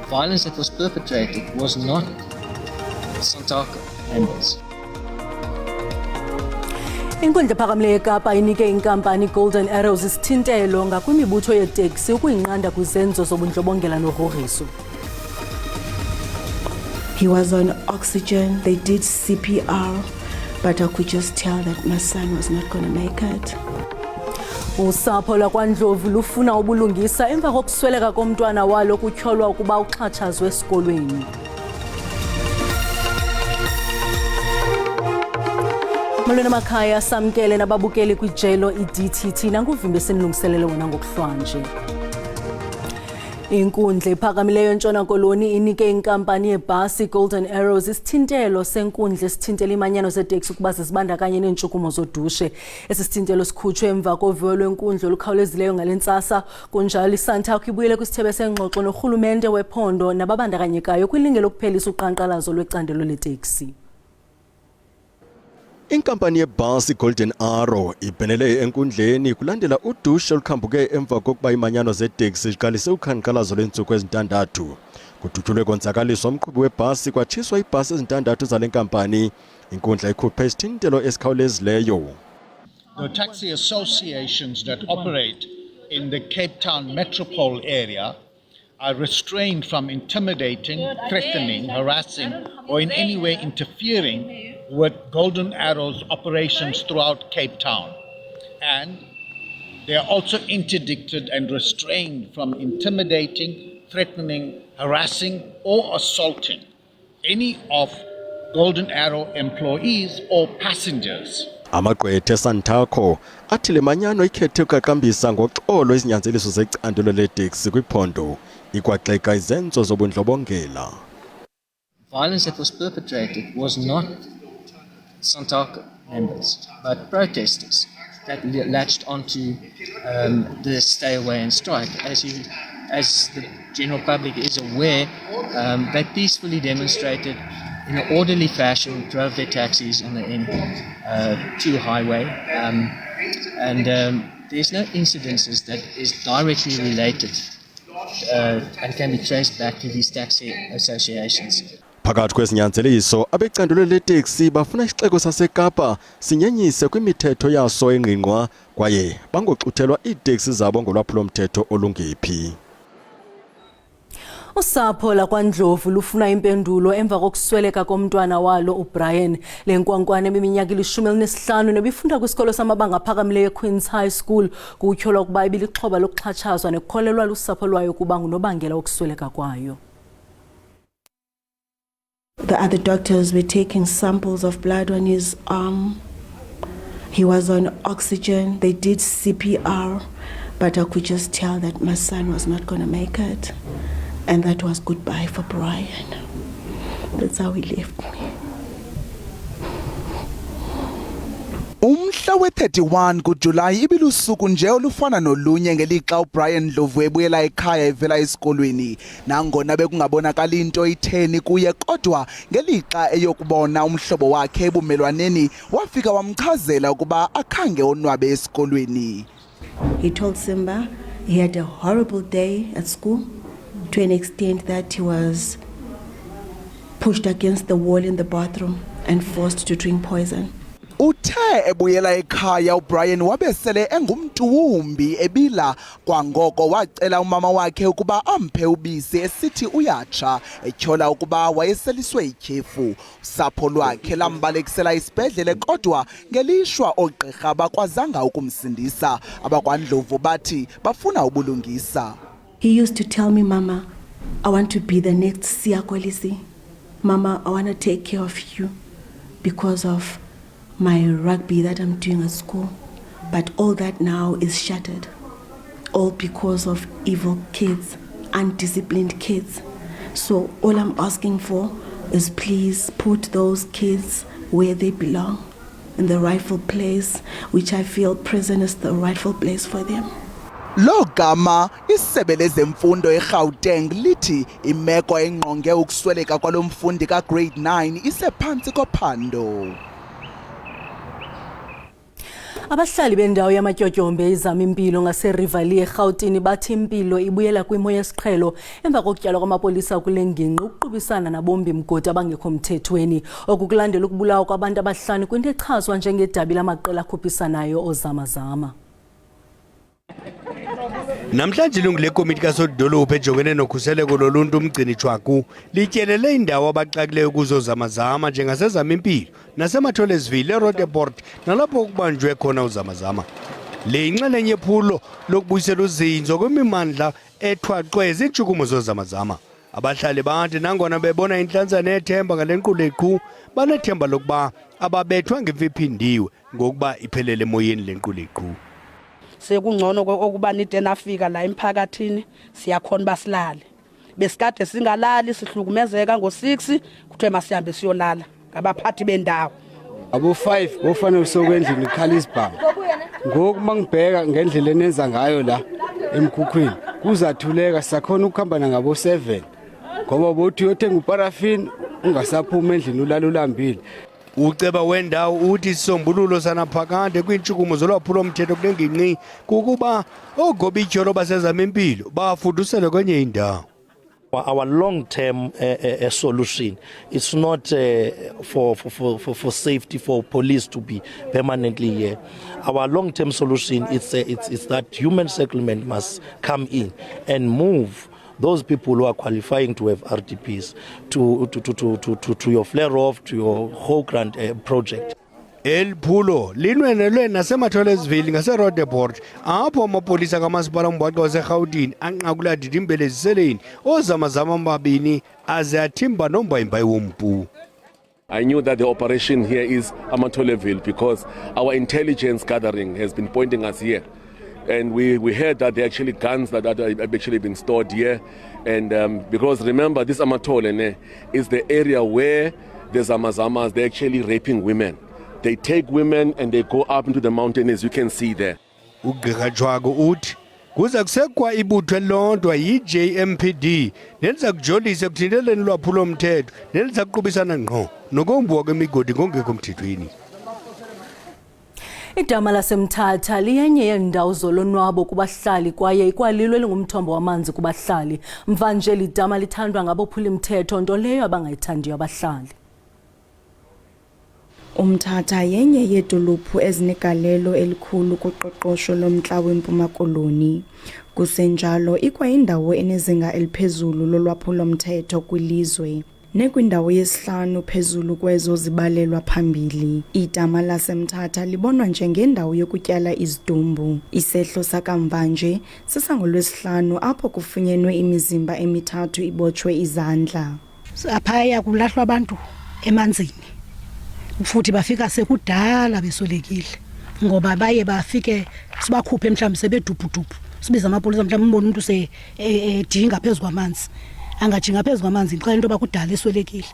violence that was perpetrated was not Santaco members. Inkundla ephakamileyo eKapa inike inkampani Golden Arrows isithintelo ngakwimibutho yeteksi ukuyinqanda kwizenzo zobundlobongela nogrogriso. He was on oxygen, they did CPR, but I could just tell that my son was not going to make it. Usapho lwaKwaNdlovu lufuna ubulungisa emva kokusweleka komntwana walo kutyholwa ukuba uxhatshazwe esikolweni. Malona makhaya samkele nababukeli kwijelo iDTT nanguvimbe senilungiselele wona ngokuhlwanje. Inkundla ephakamileyo eNtshona Koloni inike inkampani yebhasi Golden Arrows isithintelo senkundla esithintela imanyano zeteksi ukuba zizibandakanye neentshukumo zodushe. Esi sithintelo sikhutshwe emva koviwo lwenkundla olukhawulezileyo ngalentsasa kunjalo iSantaco ibuyele kwisithebe sengxoxo norhulumente wephondo nababandakanyekayo kwilinge lokuphelisa uqhankqalazo lwecandelo leteksi. Inkampani yebhasi Golden Arrow ibhenele enkundleni kulandela udushe olukhambuke emva kokuba imanyano zeteksi iqalise ukhanqalazo lentsuku ezintandathu. Kudutyulwe konzakaliso umqhubi webhasi kwatshiswa ibhasi ezintandathu zale nkampani. Inkundla ikhuphe isithintelo esikhawulezileyo. The taxi associations that operate in the Cape Town metropole area are restrained from intimidating, threatening, harassing, or in any way interfering with Golden Arrow's operations throughout Cape Town. And they are also interdicted and restrained from intimidating, threatening, harassing, or assaulting any of Golden Arrow employees or passengers. Amagqwetha eSantaco athi le manyano ikhethe ukuqaqambisa ngoxolo izinyanzeliso zecandelo leteksi kwiphondo ikwagxeka izenzo zobundlobongela. Violence that was perpetrated was not Santaco members, but protesters that latched onto the stay away and strike. As the general public is aware, they peacefully demonstrated in an orderly fashion, drove their taxis on the N2 highway, and there's no incidences that is directly related and can be traced back to these taxi associations. Phakathi kwezinyanzeliso abecandelo leteksi bafuna isixeko saseKapa sinyenyise kwimithetho yaso engqingqwa kwaye bangoxuthelwa iiteksi zabo ngolwaphulomthetho olungephi. Usapho laKwaNdlovu lufuna impendulo emva kokusweleka komntwana walo uBrian. Le nkwankwane iminyaka 15 nebifunda kwisikolo samabanga aphakamileyo eQueen's High School kutyholwa ukuba ibilixhoba lokuxhatshazwa nekukholelwa lusapho lwayo kuba ngunobangela wokusweleka kwayo. The other doctors were taking samples of blood on his arm. He was on oxygen, they did CPR, but I could just tell that my son was not going to make it. And that was goodbye for Brian. That's how he left me. Umhla we-31 kuJulayi ibilusuku nje olufana nolunye ngelixa uBrian Ndlovu ebuyela ekhaya evela esikolweni. Nangona bekungabonakali into itheni kuye kodwa ngelixa eyokubona umhlobo wakhe ebumelwaneni wafika wamchazela ukuba akhange onwabe esikolweni. He told Simba he had a horrible day at school, to an extent that he was pushed against the wall in the bathroom and forced to drink poison. Uthe ebuyela ekhaya uBrian wabesele engumntuwumbi ebila kwangoko wacela umama wakhe ukuba amphe ubisi esithi uyatsha etyhola ukuba wayeseliswe ityhefu. Usapho lwakhe lambalekisela isibhedlele kodwa ngelishwa oogqirha bakwazanga ukumsindisa. AbakwaNdlovu bathi bafuna ubulungisa. He used to tell me, Mama, I want to be the next Siya Kolisi. Mama, I want to take care of you because of my rugby that I'm doing at school. But all that now is shattered. All because of evil kids, undisciplined kids. So all I'm asking for is please put those kids where they belong, in the rightful place, which I feel prison is the rightful place for them. Lo gama isebe lezemfundo eGauteng lithi imeko engqonge ukusweleka kwalomfundi kagrade 9 isephansi kophando. Abahlali bendawo yamatyotyombe izama impilo ngaseRivali eGauteng bathi impilo ibuyela kwimo yesiqhelo emva kokutyalwa kwamapolisa kule ngingqi ukuqubisana nabombi mgodi abangekho mthethweni okukulandela ukubulawa kwabantu abahlanu kwinto echazwa njengedabi lamaqela akhuphisanayo ozamazama. Namhlanje ilungu lekomiti kasodolophu ejongene nokhuseleko loluntu umgcini Chwaku lityelele indawo abaxakileyo kuzo zamazama njengasezama impilo nasematholesville eRoodeport nalapho kubanjwe khona uzamazama. Le inxalenye yephulo lokubuyisela uzinzo kwimimandla ethwaxwe ziintshukumo zozamazama. Abahlali bathi nangona bebona inhlanzana ethemba ngale nquleqhu banethemba lokuba ababethwa ngemfiphindiwe ngokuba iphelele emoyeni le nquleqhu. Sekungcono okuba nide nafika la emphakathini siyakhona basilale besikade singalali sihlukumezeka ngo6 kuthiwe masihambe siyolala ngabaphathi bendawo abo5 bofanele sokwendlini ikhalisba ngoku mangibheka ngendlela enenza ngayo la emkhukhwini kuzathuleka sakhona ukuhamba ngabo7 ngoba bothi uyothenga uparafin ungasaphuma endlini ulala ulambile. Uceba wendawo uthi isombululo sanaphakade kwintshukumo zolwaphulo mthetho kule ngingqi kukuba ogobityholo basezama impilo bafudusele kwenye indawo. Our long-term solution, it's not for safety for police to be permanently here. Our long-term solution it's that human settlement must come in and move those people who are qualifying to have RDPs to your flare-off, to your whole grant project. El phulo linwenelwe nasematholesville ngaseRoodeport apho amapolisa kamasipala umbhaqo waseGauteng anqakula didimbeziseleni ozamazama amabini aze athimba nombayimbayi wompu. I knew that the operation here is Amatoleville because our intelligence gathering has been pointing us here. And we heard that there are actually guns that have actually been stored here. And because remember, this Amatole is the area where the Zamazamas, they're actually raping women. They take women and they go up into the mountain, as you can see there. Ugqatshwago uthi kuza kusekwa ibutho elilodwa yi-JMPD neliza kujolisa ekuthinteleni lwaphulo mthetho neliza kuqubisana ngqo nokombiwa kwemigodi ngongekho mthethweni. Idama laseMthatha liyenye yendawo zolonwabo kubahlali kwaye ikwalilo elingumthombo wamanzi kubahlali. Mvanje lidama lithandwa ngabophula mthetho nto leyo abangayithandiyo abahlali. Umthatha yenye yedolophu ezinegalelo elikhulu kuqoqosho lomntla wempuma koloni. Kusenjalo ikwayindawo enezinga eliphezulu lolwaphulo mthetho kwilizwe. Nekwindawo yesihlanu phezulu kwezo zibalelwa phambili. Idama laseMthatha libonwa njengendawo yokutyala izidumbu. Isehlo sakamva nje sesangolwesihlanu apho kufunyenwe imizimba emithathu ibotshwe izandla. Aphaya kulahlwa abantu emanzini. Futhi bafika sekudala besolekile ngoba baye bafike sibakhuphe mhlawumbe sebedubhudubhu sibiza amapolisa mhlawumbe umbona umuntu se edinga phezulu kwamanzi angajinga phezulu kwamanzi ixela into bakudala eswelekile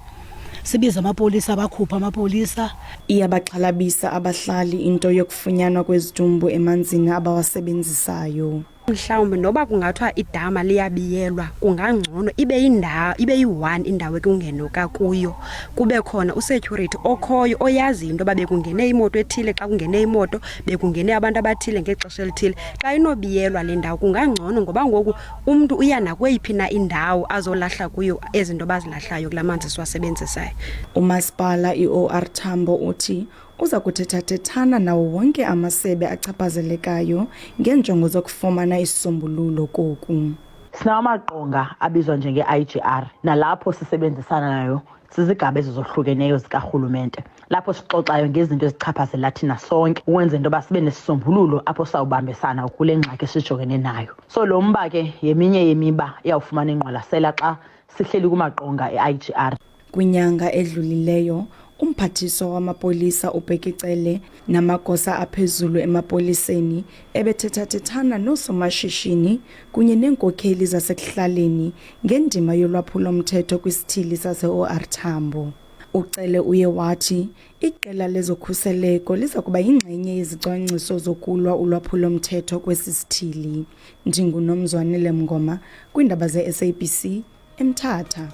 sibiza amapolisa abakhupha amapolisa. Iyabaxhalabisa abahlali into yokufunyanwa kwezidumbu emanzini abawasebenzisayo. Mhlawumbe noba kungathwa idama liyabiyelwa kungangcono ibe yi-1 indawo ekungenoka kuyo kube khona usecurity okhoyo oyazi into babekungene imoto ethile xa kungene imoto bekungene abantu abathile ngexesha elithile xa inobiyelwa le ndawo kungangcono ngoba ngoku umuntu uya nakweyiphi na indawo azolahla kuyo ezinto bazilahlayo kulamanzi siwasebenzisayo. Umasipala iOR Tambo uthi uza kuthethathethana nawo wonke amasebe achaphazelekayo ngenjongo zokufumana isisombululo koku. Sinamaqonga abizwa njenge-IGR nalapho sisebenzisana nayo sizigaba ezizohlukeneyo zikarhulumente lapho sixoxayo ngezinto ezichaphazela thina sonke ukwenza into sibe nesisombululo apho sawubambisana kule ngxaki sijongene nayo. So lo mba ke yeminye yemiba iyawufumana ingqwalasela xa sihleli kumaqonga e-IGR. Kwinyanga edlulileyo umphathiswa wamapolisa ubhekicele namagosa aphezulu emapoliseni ebethethathethana nosomashishini kunye neenkokheli zasekuhlaleni ngendima yolwaphulo mthetho kwisithili sase-OR Tambo. Ucele uye wathi iqela lezokhuseleko liza kuba yingxenye yezicwangciso zokulwa ulwaphulo mthetho kwesi sithili. NdinguNomzwanele Mngoma kwiindaba ze-SABC eMthatha.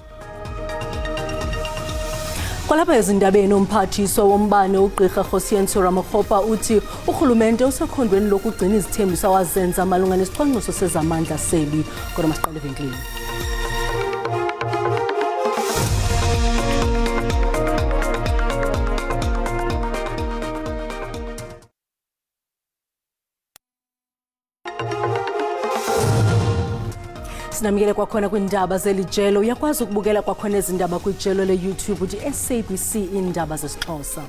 Kwalapha ezindabeni umphathiswa wombane ugqirha coercion uthi urhulumente usekhondweni lokugcina izithembiso awazenza malunga nesicwangciso sezamandla seli. Kodwa masiqale evenkileni. Sinamukele kwakhona kwindaba zelijelo. Uyakwazi ukubukela kwakhona ezindaba kwijelo le-YouTube uthi SABC Iindaba zesiXhosa.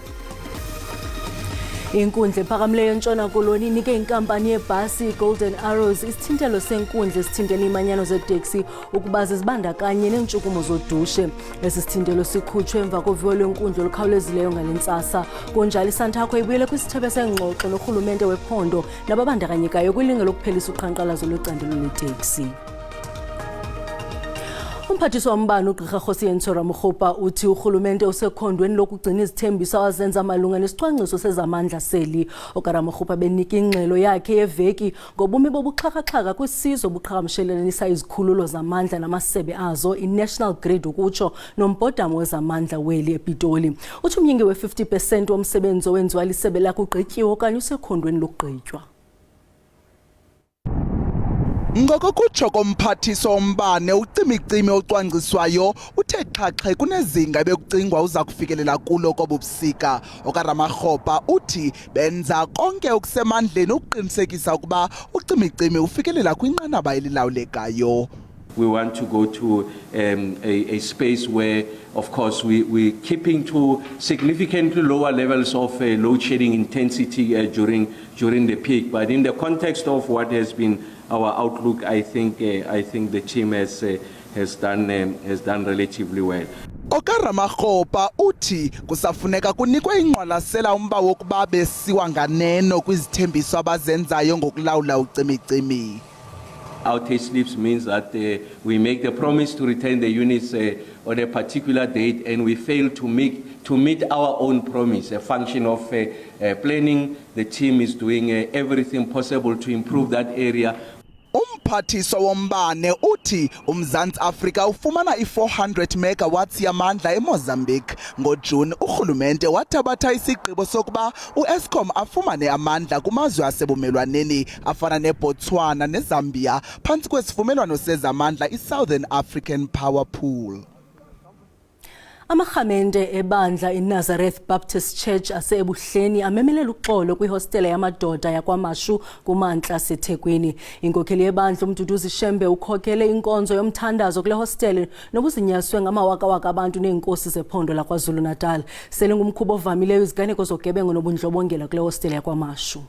Inkundla ephakamileyo eNtshona Koloni inike inkampani yebhasi Golden Arrows isithintelo senkundla esithintela imanyano zeteksi ukuba zizibandakanye neentshukumo zodushe. Esi sithintelo sikhutshwe emva koviwo lwenkundla olukhawulezileyo ngale ntsasa. Kunjalo isantakho ibuyele kwisithebe sengxoxo norhulumente wephondo nababandakanyekayo kwilinge lokuphelisa uqhankqalazo lwecandelo leteksi. Umphathiswa wombane ugqirha coercion uthi urhulumente usekhondweni lokugcina izithembiso awazenza malunga nesicwangciso sezamandla seli. Okaramokgopa benika ingxelo yakhe yeveki ngobume bobuxhakaxhaka kwisizwe obuqhagamshelelanisa izikhululo zamandla namasebe azo i-National Grid ukutsho nombhodamo wezamandla weli ePitoli. Uthi umyinge we-50% womsebenzi owenziwa lisebe lakhe ugqityiwe okanye usekhondweni lokugqitywa. Ngokokutsho komphathiswa wombane ucimicimi ocwangciswayo uthe xhaxhe kunezinga ebekucingwa uza kufikelela kulo kobubusika. Okaramokgopa uthi benza konke okusemandleni ukuqinisekisa ukuba ucimicimi ufikelela kwinqanaba elilawulekayo. We want to go to a space where, of course, we're keeping to significantly lower levels of load shedding intensity during the peak. But in the context of what has been our outlook, I think the team has done relatively well. Okaramokgopa uthi kusafuneka kunikwe ingqwalasela umba wokuba besiwa nganeno kwizithembiso abazenzayo ngokulawula ucimicimi. Outage slips means that we make the promise to return the units on a particular date and we fail to meet our own promise. A function of planning, the team is doing everything possible to improve that area. Umphathiswa wombane uthi uMzantsi Afrika ufumana i-400 megawatts yamandla eMozambique. NgoJuni urhulumente wathabatha isigqibo sokuba uEskom afumane amandla kumazwe asebumelwaneni afana neBotswana neZambia phantsi kwesivumelwano sezamandla iSouthern African Power Pool. Amarhamente ebandla iNazareth Baptist Church asebuhleni amemelela uxolo kwihostela yamadoda yakwaMashu kumantla seThekwini. Inkokheli yebandla umduduzi Shembe ukhokele inkonzo yomthandazo kule hostele nobuzinyaswe ngamawakawaka abantu neenkosi zephondo laKwaZulu Natal. Sele ngumkhubo ovamileyo iziganeko zogebengo nobundlobongela kule hostela yakwaMashu.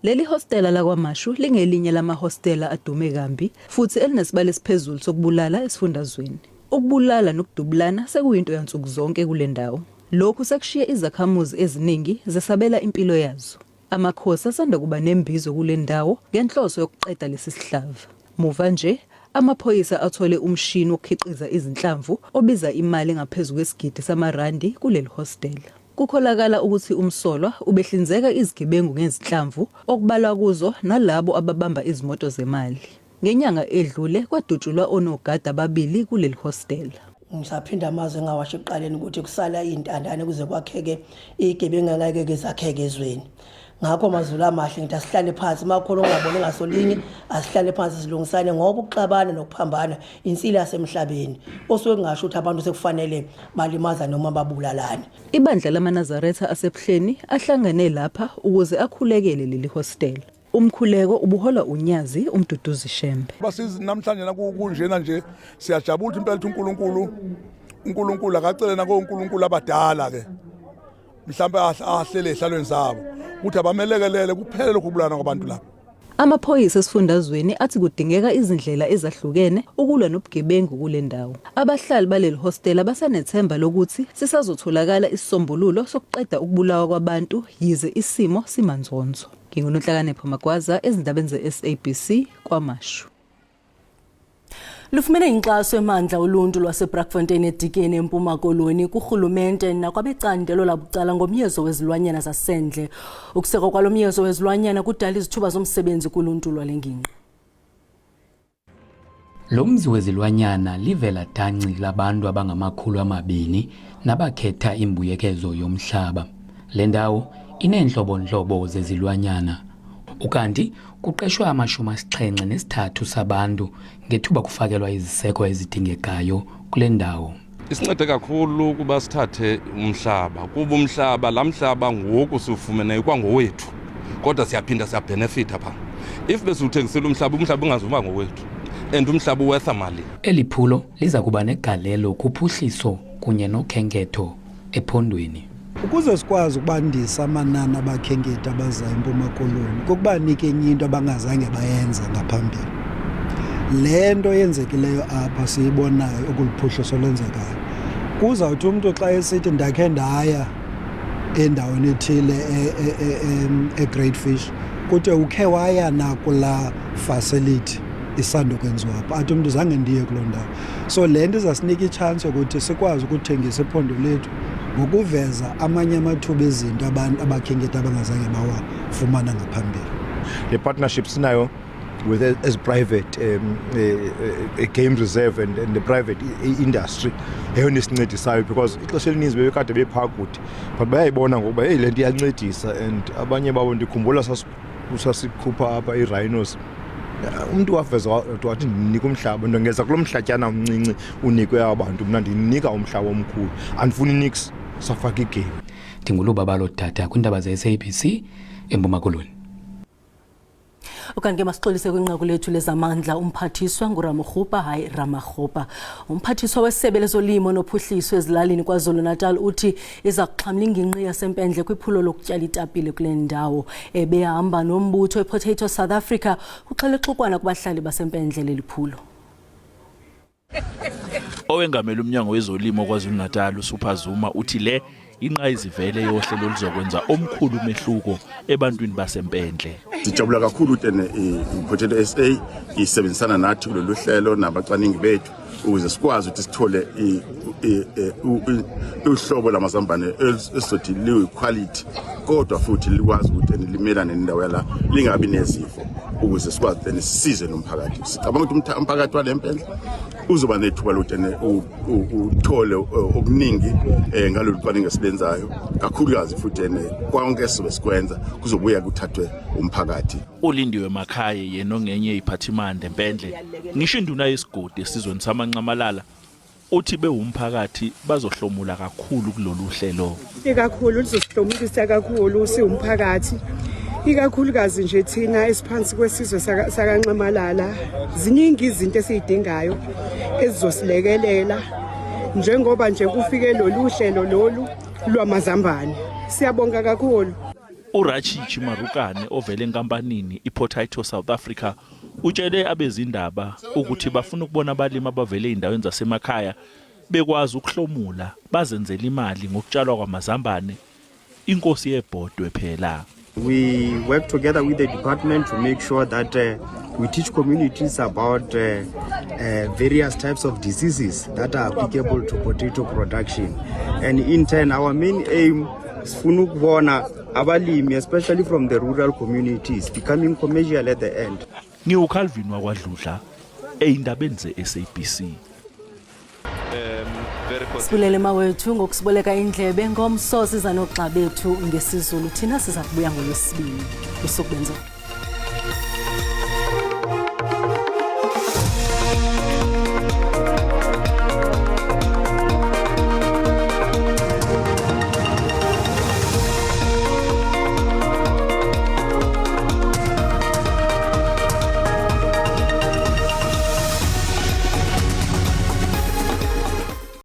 Leli hostela lakwaMashu lingelinye lamahostela adume kambi futhi elinesibalo esiphezulu sokubulala esifundazweni. Ukubulala nokudubulana sekuyinto yansuku zonke kule ndawo. Lokhu sekushiye izakhamuzi eziningi zesabela impilo yazo. Amakhosi asanda kuba nembizo kule ndawo ngenhloso yokuqeda lesi sihlava. Muva nje amaphoyisa athole umshini wokukhiqiza izinhlamvu obiza imali ngaphezulu kwesigidi samarandi kuleli hostela. Kukholakala ukuthi umsolwa ubehlinzeka izigebengu ngezinhlamvu okubalwa kuzo nalabo ababamba izimoto zemali. Ngenyanga edlule kwadutshulwa onogada ababili kuleli hostela. Ngisaphinda amazwe ngawasho eqaleni ukuthi kusala intandane kuze kwakheke igebengu ngeke zakheke ezweni. Ngakho mazulu amahle ngithi asihlale phansi makholo ongabone ngasolinye asihlale phansi silungisane ngoba ukuxabana nokuphambana insila yasemhlabeni osuke ngisho ukuthi abantu sekufanele balimaza noma babulalane. Ibandla lamaNazaretha asebuhleni ahlangane lapha ukuze akhulekele leli hostela. Umkhuleko ubuhola unyazi umduduzi Shembe. Basizi namhlanje nakunjena nje siyajabula impela ukuthi uNkulunkulu akacele nako uNkulunkulu abadala ke mhlawumbe ahlele ehlalweni zabo ukuthi abamelekelele kuphele lokubulana kwabantu lapha. Amaphoyisa esifundazweni athi kudingeka izindlela ezahlukene ukulwa nobugebengu kule ndawo. Abahlali baleli hostela basanethemba lokuthi sisazotholakala isisombululo sokuqeda ukubulawa kwabantu yize isimo simanzonzo. Ngingunonhlakanipho Magwaza ezindabeni ze-SABC kwaMashu. Lufumene inxaso emandla uluntu lwaseBrakfontein eDikeni eMpuma Koloni kurhulumente nakwabecandelo labucala ngomyezo wezilwanyana zasendle. Ukusekwa kwalo myezo wezilwanyana kudala izithuba zomsebenzi kuluntu lwalengingqi. Lo mzi wezilwanyana livela tanci labantu abangama200 nabakhetha imbuyekezo yomhlaba. Le ndawo ineentlobo-ntlobo zezilwanyana. Ukanti kuqeshwe 73 sabantu ngethuba kufakelwa iziseko ezidingekayo kule ndawo. Isincede kakhulu kuba sithathe umhlaba. Kuba umhlaba, la mhlaba ngoku siwufumene kwangowethu. Kodwa siyaphinda siyabenefita pha. If besuthengisela umhlaba ungazuba ngowethu. And umhlaba uwetha mali. Eli phulo liza kuba negalelo kuphuhliso kunye nokhenketho ephondweni. Ukuze sikwazi ukubandisa amanani abakhenkethi abaza eMpuma Koloni kokubanike enye into abangazange bayenza ngaphambili. Le nto yenzekileyo apha siyibonayo okuluphuhliso lwenzekayo. Kuzawuthi umuntu xa esithi ndakhe ndaya endaweni ethile eGreat Fish kuthi ukhe waya nakula facility isandokwenziwa apha athi umuntu zange ndiye kuloo ndawo. So le nto izasinika ichance yokuthi sikwazi ukuthengisa iphondo lethu ngokuveza amanye amathuba ezinto abantu abakhenkethi abangazange bawafumana ngaphambili. The partnerships nayo with as private a game reserve and the private industry eyona isincedisayo because ixesha elininzi bebekade bephaa kude but bayayibona ngokuba le nto iyancedisa and abanye babo ndikhumbula sasikhupha apha i-rhinos umuntu waveza wathi ndinika umhlaba ndongeza kulo mhlatyana umncinci unikwe abantu mna ndinika umhlaba omkhulu andifuni nix safaka igame. Ndingulubabalo Dada kwiindaba ze-SABC eMpuma Koloni. Ukanti ke masixolise kwinqaku lethu lezamandla umphathiswa nguRamokgopa hayi Ramakgopa. Umphathiswa wesebe lezolimo nophuhliso ezilalini KwaZulu-Natal uthi iza kuxhamla ingingqi yasempendle kwiphulo lokutyala itapile kule ndawo. Ebehamba nombutho wePotato South Africa uxhele xukwana kubahlali basempendle leliphulo. Owengamela umnyango wezolimo KwaZulu-Natal uSuphazuma uthi le inqayizivele yohlelo lizokwenza omkhulu umehluko ebantwini basempendle. Sijabula kakhulu ukuthi iPotato SA isebenzisana nathi kulolu hlelo nabacwaningi bethu ukuze sikwazi ukuthi sithole uhlobo lamazambane esizothi liwe quality kodwa futhi likwazi ukuthi limelane nendawo yala lingabi nezifo ukuze sikwazi ukuthi sisize nomphakathi. Sicabanga ukuthi umphakathi walempendle uzoba nethuba lokuthi uthole okuningi ngalolu cwaningo esibenzayo kakhulukazi futhi konke esizobe sikwenza kuzobuya kuthathwe umphakathi. Ulindiwe Makhaya yena ongenye iphathimande empendle ngisho induna yesigodi esizweni samancamalala uthi bewumphakathi bazohlomula kakhulu kulolu hlelo. Ikakhulu lizosihlomulisa kakhulu siwumphakathi ikakhulukazi nje thina esiphansi kwesizwe sakancamalala ziningi izinto esizidingayo ezizosilekelela njengoba nje kufike lolu hlelo lolu lwamazambane. Siyabonga kakhulu. uRachichi Marukane ovele enkampanini iPotato South Africa utshele abezindaba ukuthi bafuna ukubona abalimi abavele endaweni zasemakhaya bekwazi ukuhlomula bazenzela imali ngokutshalwa kwamazambane inkosi yebhodwe phela. We work together with the department to make sure that we teach communities about various types of diseases that are applicable to potato production. And in turn, our main aim is ukubona abalimi, especially from the rural communities, becoming commercial at the end. NgiuCalvin wakwaDludla eindabeni ze-SABC. Sibulele mawethu ngokusiboleka indlebe ngomso siza nogxa bethu ngesizulu thina siza kubuya ngoLwesibini usuku benzo.